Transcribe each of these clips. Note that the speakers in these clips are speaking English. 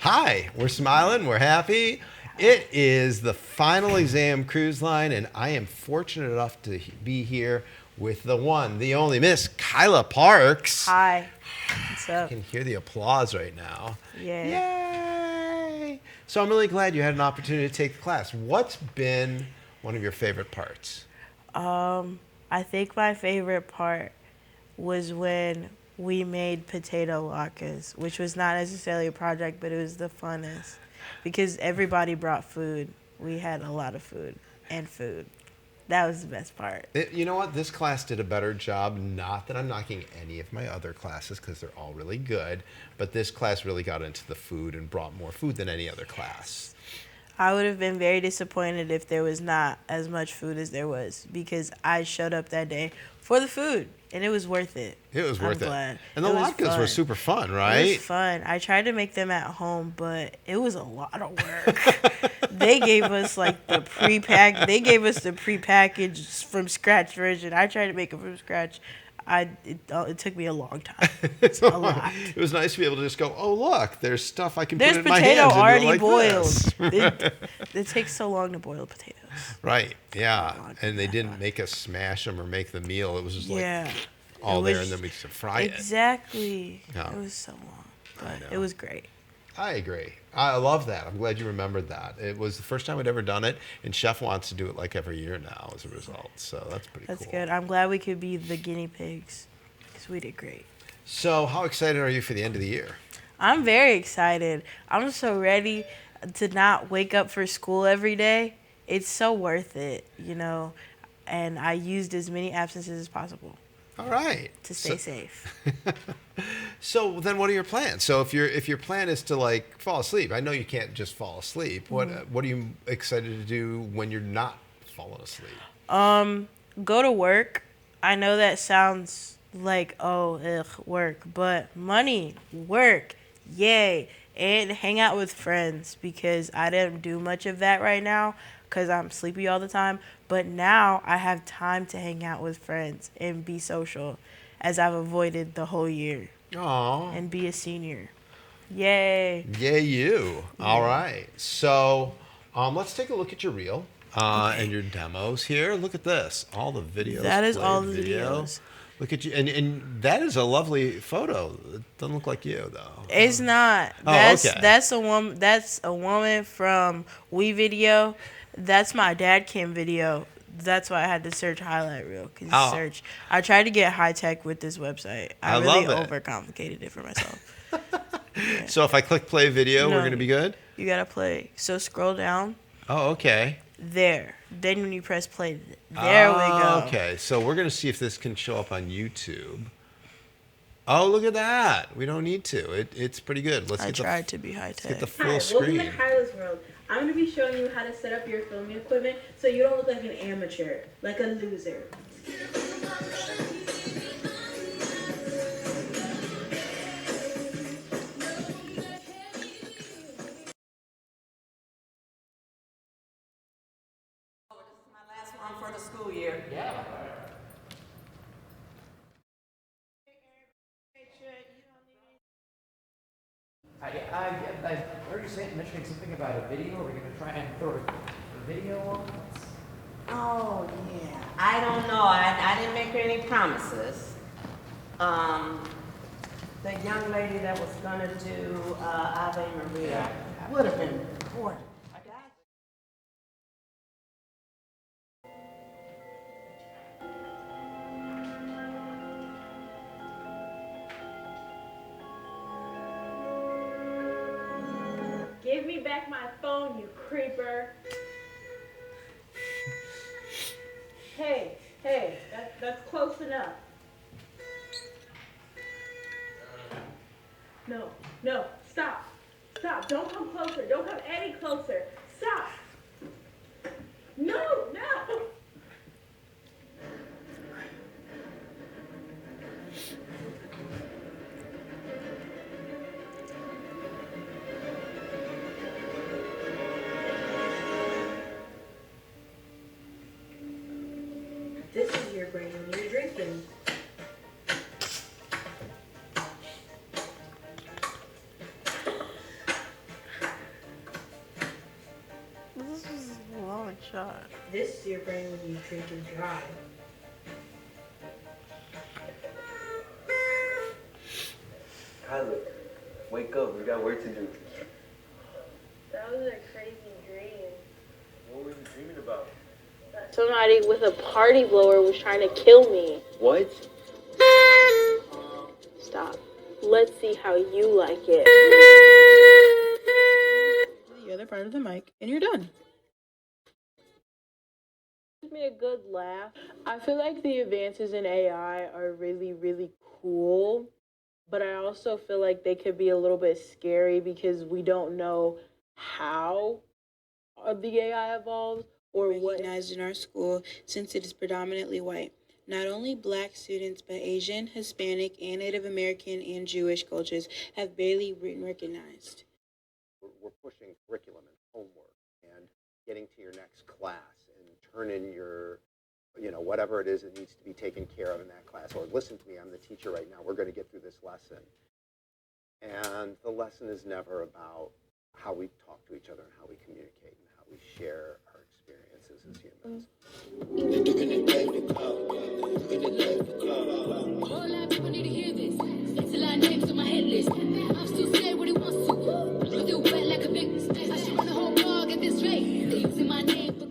Hi, we're smiling, we're happy. It is the final exam cruise line, and I am fortunate enough to be here with the one, the only Miss Kyla Parks. Hi. What's You up? can hear the applause right now. Yeah. Yay! So I'm really glad you had an opportunity to take the class. What's been one of your favorite parts? I think my favorite part was when we made potato latkes, which was not necessarily a project, but it was the funnest because everybody brought food. We had a lot of food and food. That was the best part. You know what? This class did a better job. Not that I'm knocking any of my other classes because they're all really good, but this class really got into the food and brought more food than any other class. I would have been very disappointed if there was not as much food as there was because I showed up that day for the food and it was worth it. It was worth I'm it. glad. And the It was latkes were fun. super fun, It right? was fun. I tried to make them at home, but it was a lot of work. They gave us like the They gave us the prepackaged from scratch version. I tried to make it from scratch. It took me a long time. A lot. It was nice to be able to just go, oh, look, there's stuff I can There's put in my potato hands and do it already like boiled. this. It takes so long to boil potatoes. Right, yeah. Oh, And they God. didn't make us smash them or make the meal. It was just Yeah. like all It there, was- and then we just fry it. Exactly. Yeah. It was so long, I but know. it was great. I agree. I love that. I'm glad you remembered that. It was the first time I'd ever done it, and Chef wants to do it like every year now as a result. So that's pretty That's cool. good. I'm glad we could be the guinea pigs because we did great. So how excited are you for the end of the year? I'm very excited. I'm so ready to not wake up for school every day. It's so worth it, you know. And I used as many absences as possible All right. to stay safe. So then, what are your plans? So if your plan is to like fall asleep, I know you can't just fall asleep. What are you excited to do when you're not falling asleep? Go to work. I know that sounds like, oh, ugh, work, but money, work, yay. And hang out with friends because I didn't do much of that right now because I'm sleepy all the time. But now I have time to hang out with friends and be social as I've avoided the whole year Aw. and be a senior. Yay. Yay, you. All right. So let's take a look at your reel and your demos here. Look at this. All the videos. That is played all the video. videos. Look at you. And that is a lovely photo. It doesn't look like you, though. It's not. Oh, okay. That's a woman. That's a woman from We Video. That's my dad cam video. That's why I had to search highlight reel. Cause Oh. search. I tried to get high tech with this website. I really love it. overcomplicated it for myself. So if I click play video, we're No. going to be good? You gotta play. So scroll down Oh, okay. there. Then when you press play, there we go. Okay. So we're going to see if this can show up on YouTube. Oh, look at that. We don't need to. It's pretty good. Let's I get tried to be high get tech. the full Hi, welcome screen. to Kyla's World. I'm going to be showing you how to set up your filming equipment so you don't look like an amateur, like a loser. Last one for the school year. Yeah. I heard you mentioning something about a video. Are we going to try and throw a video on? Oh, yeah. I don't know. I didn't make her any promises. The young lady that was going to do Ave Maria would have been important. Give me back my phone, you creeper. Hey, that's close enough. No, stop. Stop, don't come closer. Don't come any closer. Stop. No. This is your brain when you're drinking. shot. This is your brain when you drink and drive. Kyla, wake up. We got work to do. That was a crazy dream. What were you dreaming about? Somebody with a party blower was trying to kill me. What? Stop. Let's see how you like it. The other part of the mic, and you're done. Gives me a good laugh. I feel like the advances in AI are really, really cool, but I also feel like they could be a little bit scary because we don't know how the AI evolves or what. Recognized in our school since it is predominantly white. Not only black students, but Asian, Hispanic, and Native American and Jewish cultures have barely been recognized. We're pushing curriculum and homework and getting to your next class and turn in your, whatever it is that needs to be taken care of in that class. Or listen to me, I'm the teacher right now. We're going to get through this lesson. And the lesson is never about how we talk to each other and how we communicate and how we share our experiences as humans. All I people need to hear this. Until I names on my hit list. I'm still scared what he wants to. I'm still wet like a Victus. I should run a whole blog at this rate. They're using my name for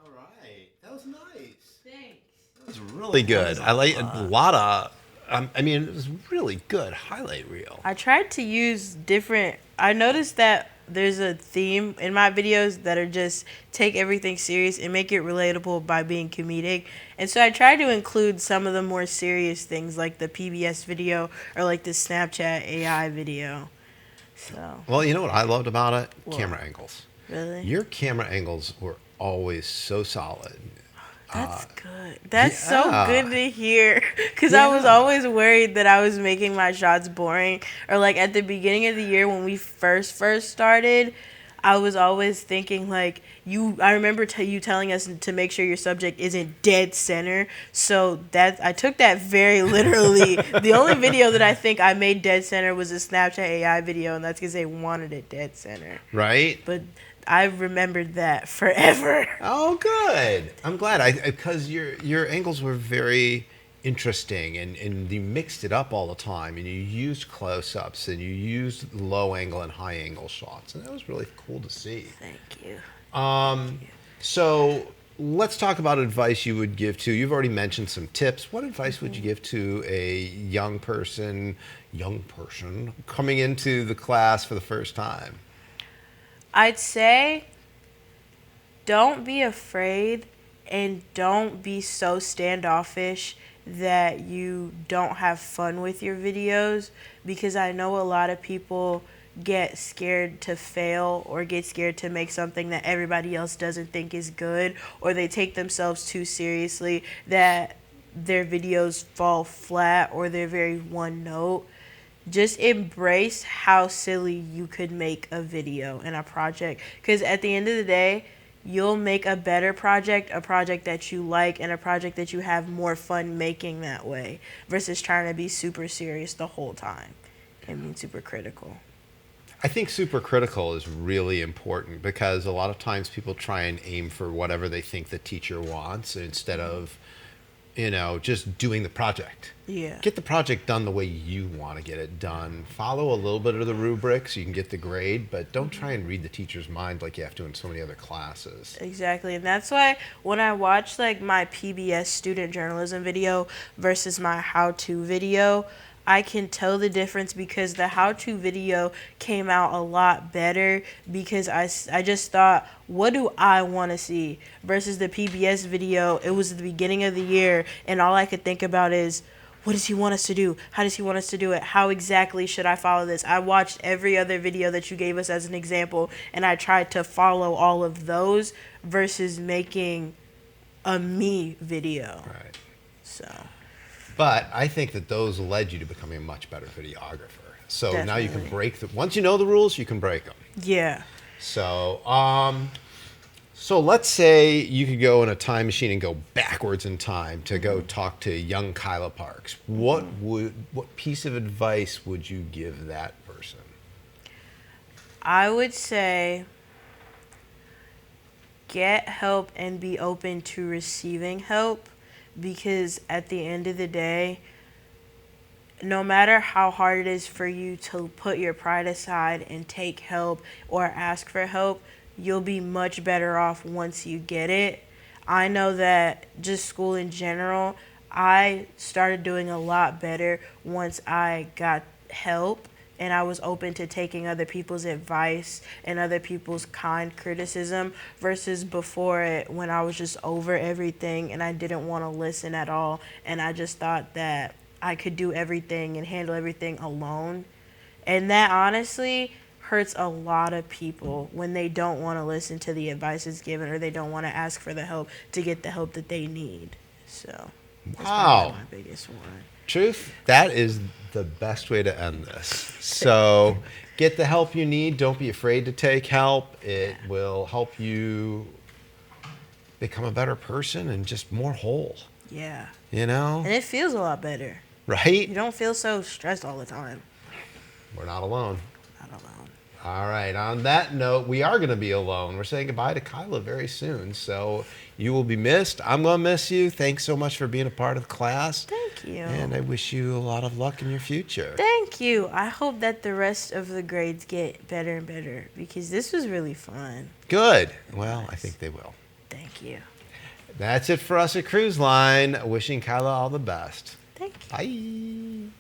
All right. That was nice. Thanks. That was really good. I like a lot of, it was really good highlight reel. I tried to use different. I noticed that there's a theme in my videos that are just take everything serious and make it relatable by being comedic. And so I tried to include some of the more serious things like the PBS video or like the Snapchat AI video. So, Well, you know what I loved about it? What? Camera angles. really? Your camera angles were always so solid. That's good. That's so yeah. good to hear. Because I was Yeah. always worried that I was making my shots boring. Or like at the beginning of the year when we first started, I was always thinking like I remember you telling us to make sure your subject isn't dead center. So that I took that very literally. The only video that I think I made dead center was a Snapchat AI video, and that's because they wanted it dead center. Right? But I remembered that forever. Oh, good. I'm glad. Because your angles were very interesting, and you mixed it up all the time, and you used close-ups, and you used low angle and high angle shots, and that was really cool to see. Thank you. So let's talk about advice you would give to. You've already mentioned some tips. What advice would you give to a young person coming into the class for the first time? I'd say don't be afraid and don't be so standoffish that you don't have fun with your videos, because I know a lot of people get scared to fail or get scared to make something that everybody else doesn't think is good, or they take themselves too seriously that their videos fall flat or they're very one note. Just embrace how silly you could make a video and a project, because at the end of the day, you'll make a better project, a project that you like, and a project that you have more fun making that way, versus trying to be super serious the whole time and being super critical. I think super critical is really important, because a lot of times people try and aim for whatever they think the teacher wants instead of, just doing the project. Yeah. Get the project done the way you want to get it done. Follow a little bit of the rubric so you can get the grade, but don't try and read the teacher's mind like you have to in so many other classes. Exactly. And that's why when I watch like my PBS student journalism video versus my how-to video, I can tell the difference, because the how-to video came out a lot better because I just thought, what do I want to see? Versus the PBS video, it was the beginning of the year, and all I could think about is, what does he want us to do? How does he want us to do it? How exactly should I follow this? I watched every other video that you gave us as an example, and I tried to follow all of those versus making a me video. Right. So... But I think that those led you to becoming a much better videographer. So now you can Definitely. once you know the rules, you can break them. Yeah. So, so let's say you could go in a time machine and go backwards in time to go talk to young Kyla Parks. What piece of advice would you give that person? I would say get help and be open to receiving help, because at the end of the day, no matter how hard it is for you to put your pride aside and take help or ask for help, you'll be much better off once you get it. I know that just school in general, I started doing a lot better once I got help and I was open to taking other people's advice and other people's kind criticism versus before it when I was just over everything and I didn't want to listen at all, and I just thought that I could do everything and handle everything alone. And that honestly hurts a lot of people when they don't want to listen to the advice that's given or they don't want to ask for the help to get the help that they need. So that's Wow. probably my biggest one. Truth, that is the best way to end this. So get the help you need. Don't be afraid to take help. It will help you become a better person and just more whole, Yeah. you know? And it feels a lot better. Right? You don't feel so stressed all the time. We're not alone. Not alone. All right. On that note, we are going to be alone. We're saying goodbye to Kyla very soon. So you will be missed. I'm going to miss you. Thanks so much for being a part of the class. Thank you. And I wish you a lot of luck in your future. Thank you. I hope that the rest of the grades get better and better because this was really fun. Good. Well, I think they will. Thank you. That's it for us at Cruise Line. Wishing Kyla all the best. Thank you. Bye.